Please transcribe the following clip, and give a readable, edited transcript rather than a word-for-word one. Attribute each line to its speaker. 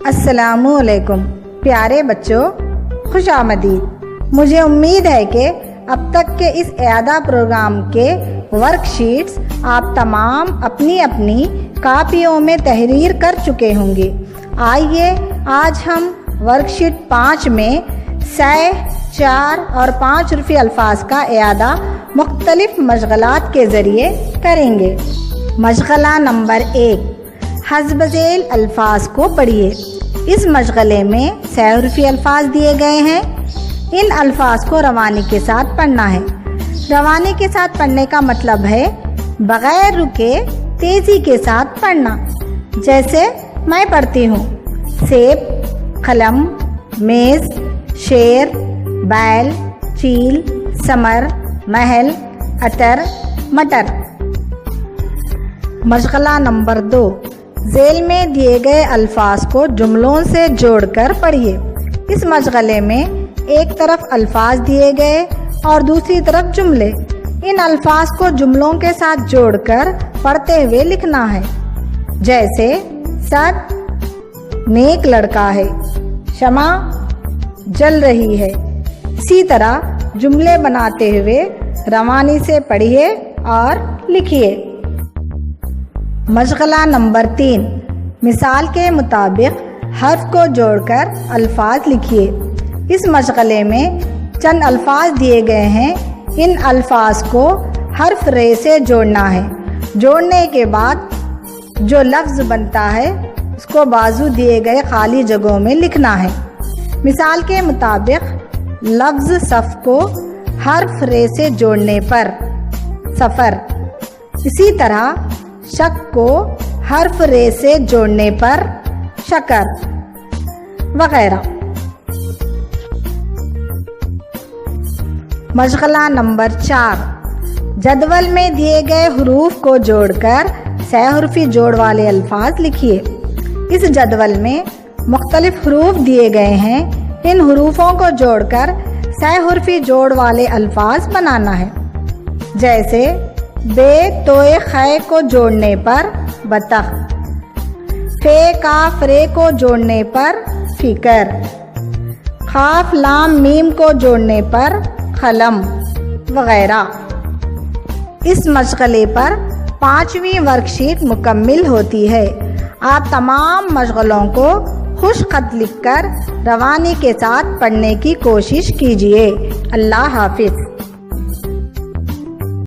Speaker 1: السلام علیکم پیارے بچوں، خوش آمدید۔ مجھے امید ہے کہ اب تک کے اس اعادہ پروگرام کے ورک شیٹس آپ تمام اپنی اپنی کاپیوں میں تحریر کر چکے ہوں گے۔ آئیے آج ہم ورک شیٹ 5 میں 3, 4 اور 5 حرفی الفاظ کا اعادہ مختلف مشغلات کے ذریعے کریں گے۔ مشغلہ نمبر 1، حسب ذیل الفاظ کو پڑھیے۔ اس مشغلے میں 3 حرفی الفاظ دیے گئے ہیں۔ ان الفاظ کو روانی کے ساتھ پڑھنا ہے۔ روانی کے ساتھ پڑھنے کا مطلب ہے بغیر رکے تیزی کے ساتھ پڑھنا۔ جیسے میں پڑھتی ہوں: سیب، قلم، میز، شیر، بیل، چیل، ثمر، محل، عطر، مٹر۔ مشغلہ نمبر 2، ذیل میں دیے گئے الفاظ کو جملوں سے جوڑ کر پڑھیے۔ اس مشغلے میں ایک طرف الفاظ دیے گئے اور دوسری طرف جملے۔ ان الفاظ کو جملوں کے ساتھ جوڑ کر پڑھتے ہوئے لکھنا ہے۔ جیسے سر نیک لڑکا ہے، شمع جل رہی ہے۔ اسی طرح جملے بناتے ہوئے روانی سے پڑھیے اور لکھیے۔ مشغلہ نمبر 3، مثال کے مطابق حرف کو جوڑ کر الفاظ لکھیے۔ اس مشغلے میں چند الفاظ دیے گئے ہیں۔ ان الفاظ کو حرف ر سے جوڑنا ہے۔ جوڑنے کے بعد جو لفظ بنتا ہے اس کو بازو دیے گئے خالی جگہوں میں لکھنا ہے۔ مثال کے مطابق لفظ صف کو حرف ر سے جوڑنے پر سفر، اسی طرح شک کو حرف ر سے جوڑنے پر شکر، وغیرہ۔ مشغلہ نمبر 4، جدول میں دیے گئے حروف کو جوڑ کر 3 حرفی جوڑ والے الفاظ لکھیے۔ اس جدول میں مختلف حروف دیے گئے ہیں۔ ان حروفوں کو جوڑ کر 3 حرفی جوڑ والے الفاظ بنانا ہے۔ جیسے بے توئے خے کو جوڑنے پر بطخ، فے کاف رے کو جوڑنے پر فکر، قاف لام میم کو جوڑنے پر قلم، وغیرہ۔ اس مشغلے پر 5ویں ورک شیٹ مکمل ہوتی ہے۔ آپ تمام مشغلوں کو خوش خط لکھ کر روانی کے ساتھ پڑھنے کی کوشش کیجیے۔ اللہ حافظ۔